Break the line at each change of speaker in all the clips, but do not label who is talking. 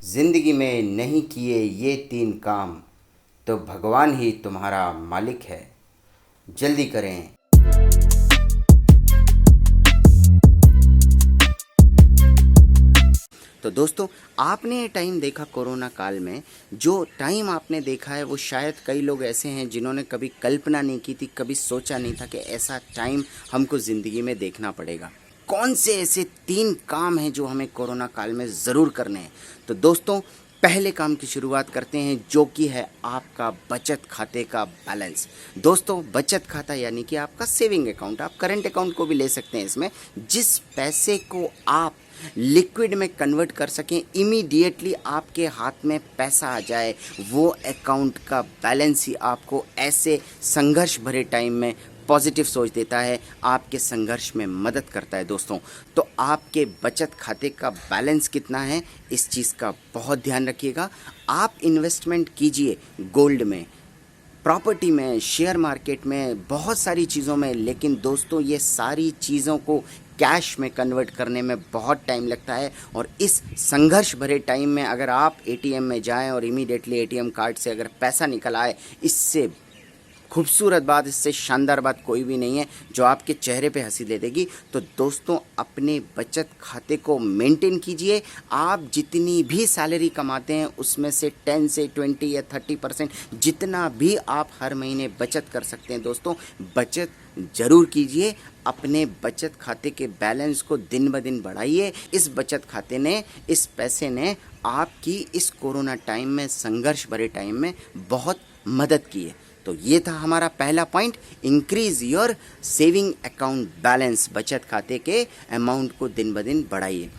जिंदगी में नहीं किए ये 3 काम तो भगवान ही तुम्हारा मालिक है। जल्दी करें। तो दोस्तों, आपने ये टाइम देखा कोरोना काल में, जो टाइम आपने देखा है वो शायद कई लोग ऐसे हैं जिन्होंने कभी कल्पना नहीं की थी, कभी सोचा नहीं था कि ऐसा टाइम हमको ज़िंदगी में देखना पड़ेगा। कौन से ऐसे 3 काम हैं जो हमें कोरोना काल में ज़रूर करने हैं? तो दोस्तों, पहले काम की शुरुआत करते हैं, जो कि है आपका बचत खाते का बैलेंस। दोस्तों, बचत खाता यानी कि आपका सेविंग अकाउंट, आप करंट अकाउंट को भी ले सकते हैं। इसमें जिस पैसे को आप लिक्विड में कन्वर्ट कर सकें, इमीडिएटली आपके हाथ में पैसा आ जाए, वो अकाउंट का बैलेंस ही आपको ऐसे संघर्ष भरे टाइम में पॉजिटिव सोच देता है, आपके संघर्ष में मदद करता है। दोस्तों, तो आपके बचत खाते का बैलेंस कितना है, इस चीज़ का बहुत ध्यान रखिएगा। आप इन्वेस्टमेंट कीजिए गोल्ड में, प्रॉपर्टी में, शेयर मार्केट में, बहुत सारी चीज़ों में, लेकिन दोस्तों ये सारी चीज़ों को कैश में कन्वर्ट करने में बहुत टाइम लगता है। और इस संघर्ष भरे टाइम में अगर आप एटीएम में जाएं और इमीडिएटली एटीएम कार्ड से अगर पैसा निकल आए, इससे खूबसूरत बात, इससे शानदार बात कोई भी नहीं है जो आपके चेहरे पे हंसी दे देगी। तो दोस्तों, अपने बचत खाते को मेंटेन कीजिए। आप जितनी भी सैलरी कमाते हैं उसमें से 10 से 20 या 30% जितना भी आप हर महीने बचत कर सकते हैं, दोस्तों बचत ज़रूर कीजिए। अपने बचत खाते के बैलेंस को दिन ब दिन बढ़ाइए। इस बचत खाते ने, इस पैसे ने आपकी इस कोरोना टाइम में, संघर्ष भरे टाइम में बहुत मदद की है। तो ये था हमारा पहला point, increase your saving account balance. बचत खाते के अमाउंट को दिन ब दिन बढ़ाइए।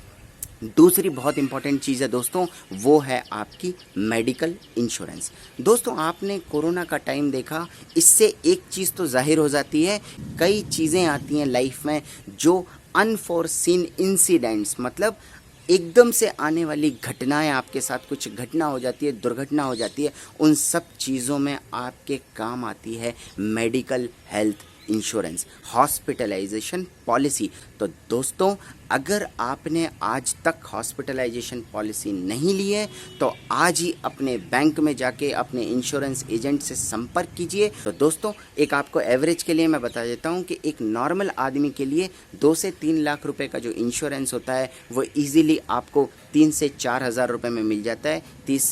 दूसरी बहुत इंपॉर्टेंट चीज़ है दोस्तों, वो है आपकी मेडिकल इंश्योरेंस। दोस्तों, आपने कोरोना का टाइम देखा, इससे एक चीज़ तो जाहिर हो जाती है, कई चीज़ें आती हैं लाइफ में जो अनफोर्सीन इंसिडेंट्स, मतलब एकदम से आने वाली घटनाएं, आपके साथ कुछ घटना हो जाती है, दुर्घटना हो जाती है, उन सब चीज़ों में आपके काम आती है medical health insurance, hospitalisation policy. तो दोस्तों, अगर आपने आज तक हॉस्पिटलाइजेशन पॉलिसी नहीं ली है तो आज ही अपने बैंक में जाके अपने इंश्योरेंस एजेंट से संपर्क कीजिए। तो दोस्तों, एक आपको एवरेज के लिए मैं बता देता हूँ कि एक नॉर्मल आदमी के लिए 2 से 3 लाख रुपए का जो इंश्योरेंस होता है वो ईजिली आपको 3 से 4 हज़ार रुपये में मिल जाता है, 25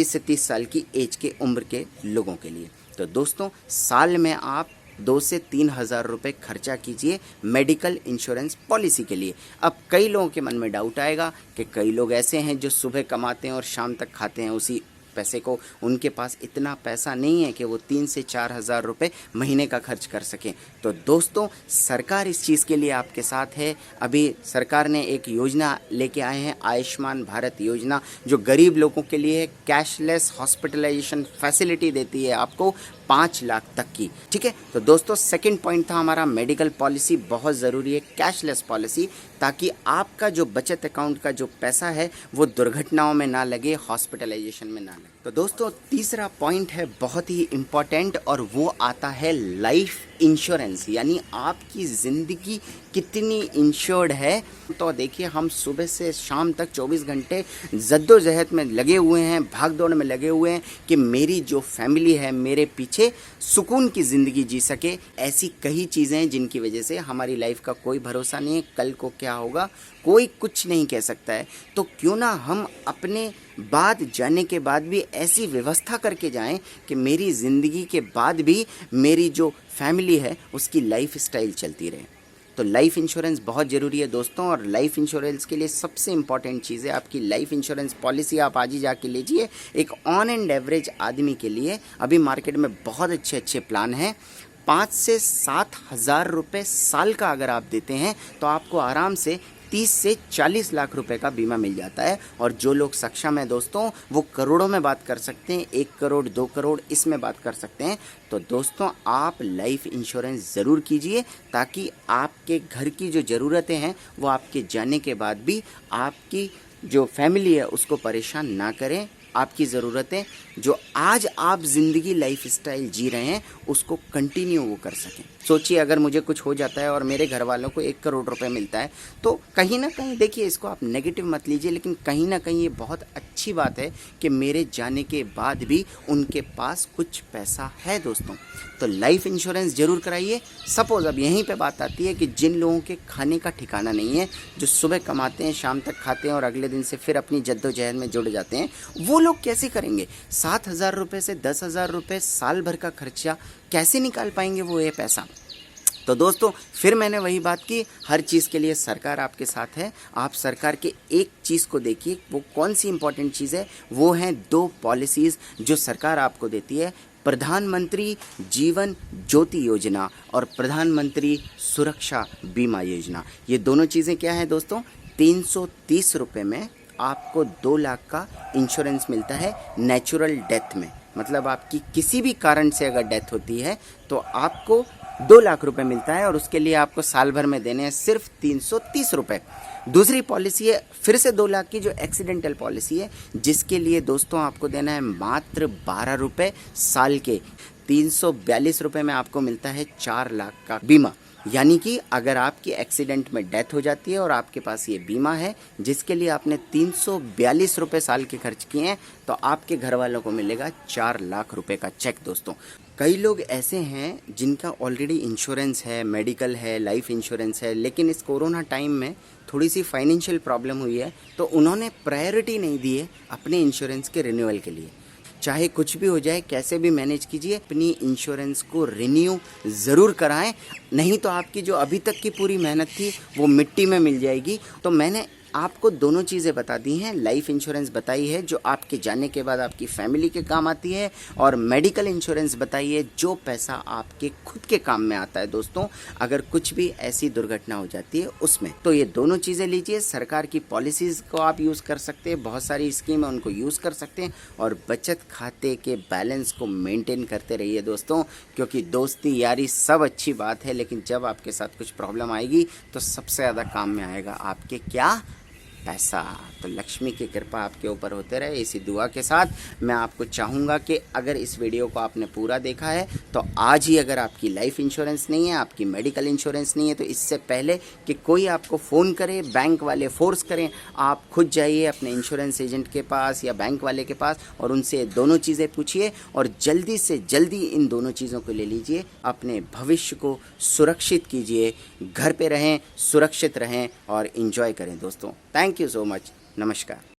से 30 साल की एज के उम्र के लोगों के लिए। तो दोस्तों, साल में आप 2 से 3 हज़ार रुपये खर्चा कीजिए मेडिकल इंश्योरेंस पॉलिसी के लिए। अब कई लोगों के मन में डाउट आएगा कि कई लोग ऐसे हैं जो सुबह कमाते हैं और शाम तक खाते हैं उसी पैसे को, उनके पास इतना पैसा नहीं है कि वो 3 से 4 हज़ार रुपये महीने का खर्च कर सकें। तो दोस्तों, सरकार इस चीज़ के लिए आपके साथ है। अभी सरकार ने एक योजना लेके आए हैं, आयुष्मान भारत योजना, जो गरीब लोगों के लिए है। कैशलेस हॉस्पिटलाइजेशन फैसिलिटी देती है आपको 5 लाख तक की। ठीक है, तो दोस्तों, सेकंड पॉइंट था हमारा मेडिकल पॉलिसी, बहुत ज़रूरी है कैशलेस पॉलिसी, ताकि आपका जो बचत अकाउंट का जो पैसा है वो दुर्घटनाओं में ना लगे, हॉस्पिटलाइजेशन में ना लगे। तो दोस्तों, तीसरा पॉइंट है बहुत ही इम्पॉर्टेंट, और वो आता है लाइफ इंश्योरेंस, यानी आपकी ज़िंदगी कितनी इंश्योर्ड है। तो देखिए, हम सुबह से शाम तक 24 घंटे जद्दोजहद में लगे हुए हैं, भाग दौड़ में लगे हुए हैं कि मेरी जो फैमिली है मेरे पीछे सुकून की ज़िंदगी जी सके। ऐसी कई चीज़ें हैं जिनकी वजह से हमारी लाइफ का कोई भरोसा नहीं है, कल को क्या होगा कोई कुछ नहीं कह सकता है। तो क्यों ना हम अपने बाद जाने के बाद भी ऐसी व्यवस्था करके जाएं कि मेरी ज़िंदगी के बाद भी मेरी जो फैमिली है उसकी लाइफ स्टाइल चलती रहे। तो लाइफ इंश्योरेंस बहुत ज़रूरी है दोस्तों, और लाइफ इंश्योरेंस के लिए सबसे इम्पॉर्टेंट चीज़ है आपकी लाइफ इंश्योरेंस पॉलिसी। आप आज ही जाके लीजिए। एक ऑन एंड एवरेज आदमी के लिए अभी मार्केट में बहुत अच्छे अच्छे प्लान हैं। 5 से 7 हज़ार रुपये साल का अगर आप देते हैं तो आपको आराम से 30 से 40 लाख रुपए का बीमा मिल जाता है। और जो लोग सक्षम हैं दोस्तों, वो करोड़ों में बात कर सकते हैं, 1 करोड़ 2 करोड़ इसमें बात कर सकते हैं। तो दोस्तों, आप लाइफ इंश्योरेंस ज़रूर कीजिए, ताकि आपके घर की जो ज़रूरतें हैं वो आपके जाने के बाद भी आपकी जो फैमिली है उसको परेशान ना करें। आपकी ज़रूरतें जो आज आप ज़िंदगी लाइफ स्टाइल जी रहे हैं उसको कंटिन्यू वो कर सकें। सोचिए अगर मुझे कुछ हो जाता है और मेरे घर वालों को 1 करोड़ रुपए मिलता है तो कहीं ना कहीं, देखिए इसको आप नेगेटिव मत लीजिए, लेकिन कहीं ना कहीं ये बहुत अच्छी बात है कि मेरे जाने के बाद भी उनके पास कुछ पैसा है दोस्तों। तो लाइफ इंश्योरेंस जरूर कराइए। सपोज अब यहीं पे बात आती है कि जिन लोगों के खाने का ठिकाना नहीं है, जो सुबह कमाते हैं शाम तक खाते हैं और अगले दिन से फिर अपनी जद्दोजहद में जुड़ जाते हैं, वो लोग कैसे करेंगे? 7,000 रुपये से 10,000 रुपये साल भर का खर्चा कैसे निकाल पाएंगे वो ये पैसा? तो दोस्तों फिर मैंने वही बात की, हर चीज़ के लिए सरकार आपके साथ है। आप सरकार के एक चीज़ को देखिए, वो कौन सी इंपॉर्टेंट चीज़ है, वो हैं 2 पॉलिसीज़ जो सरकार आपको देती है, प्रधानमंत्री जीवन ज्योति योजना और प्रधानमंत्री सुरक्षा बीमा योजना। ये दोनों चीज़ें क्या हैं दोस्तों? 330 रुपये में आपको 2 लाख का इंश्योरेंस मिलता है नेचुरल डेथ में। मतलब आपकी किसी भी कारण से अगर डेथ होती है तो आपको 2 लाख रुपए मिलता है और उसके लिए आपको साल भर में देने हैं सिर्फ 330 रुपये। दूसरी पॉलिसी है फिर से 2 लाख की, जो एक्सीडेंटल पॉलिसी है, जिसके लिए दोस्तों आपको देना है मात्र 12 रुपये साल के। 342 रुपये में आपको मिलता है 4 लाख का बीमा। यानी कि अगर आपकी एक्सीडेंट में डेथ हो जाती है और आपके पास ये बीमा है जिसके लिए आपने 342 रुपये साल के खर्च किए हैं, तो आपके घर वालों को मिलेगा 4 लाख रुपए का चेक दोस्तों। कई लोग ऐसे हैं जिनका ऑलरेडी इंश्योरेंस है, मेडिकल है, लाइफ इंश्योरेंस है, लेकिन इस कोरोना टाइम में थोड़ी सी फाइनेंशियल प्रॉब्लम हुई है तो उन्होंने प्रायोरिटी नहीं दी है अपने इंश्योरेंस के रिन्यूअल के लिए। चाहे कुछ भी हो जाए, कैसे भी मैनेज कीजिए, अपनी इंश्योरेंस को रिन्यू ज़रूर कराएं, नहीं तो आपकी जो अभी तक की पूरी मेहनत थी वो मिट्टी में मिल जाएगी। तो मैंने आपको दोनों चीज़ें बता दी हैं। लाइफ इंश्योरेंस बताई है जो आपके जाने के बाद आपकी फैमिली के काम आती है, और मेडिकल इंश्योरेंस बताई है जो पैसा आपके खुद के काम में आता है दोस्तों, अगर कुछ भी ऐसी दुर्घटना हो जाती है उसमें। तो ये दोनों चीज़ें लीजिए, सरकार की पॉलिसीज़ को आप यूज़ कर सकते हैं, बहुत सारी स्कीम है उनको यूज़ कर सकते हैं, और बचत खाते के बैलेंस को मेंटेन करते रहिए दोस्तों, क्योंकि दोस्ती यारी सब अच्छी बात है, लेकिन जब आपके साथ कुछ प्रॉब्लम आएगी तो सबसे ज़्यादा काम में आएगा आपके क्या? पैसा। तो लक्ष्मी की कृपा आपके ऊपर होते रहे, इसी दुआ के साथ मैं आपको चाहूँगा कि अगर इस वीडियो को आपने पूरा देखा है तो आज ही, अगर आपकी लाइफ इंश्योरेंस नहीं है, आपकी मेडिकल इंश्योरेंस नहीं है, तो इससे पहले कि कोई आपको फ़ोन करे, बैंक वाले फोर्स करें, आप खुद जाइए अपने इंश्योरेंस एजेंट के पास या बैंक वाले के पास और उनसे दोनों चीज़ें पूछिए और जल्दी से जल्दी इन दोनों चीज़ों को ले लीजिए। अपने भविष्य को सुरक्षित कीजिए, घर पे रहें, सुरक्षित रहें और एंजॉय करें दोस्तों। Thank you so much. नमस्कार।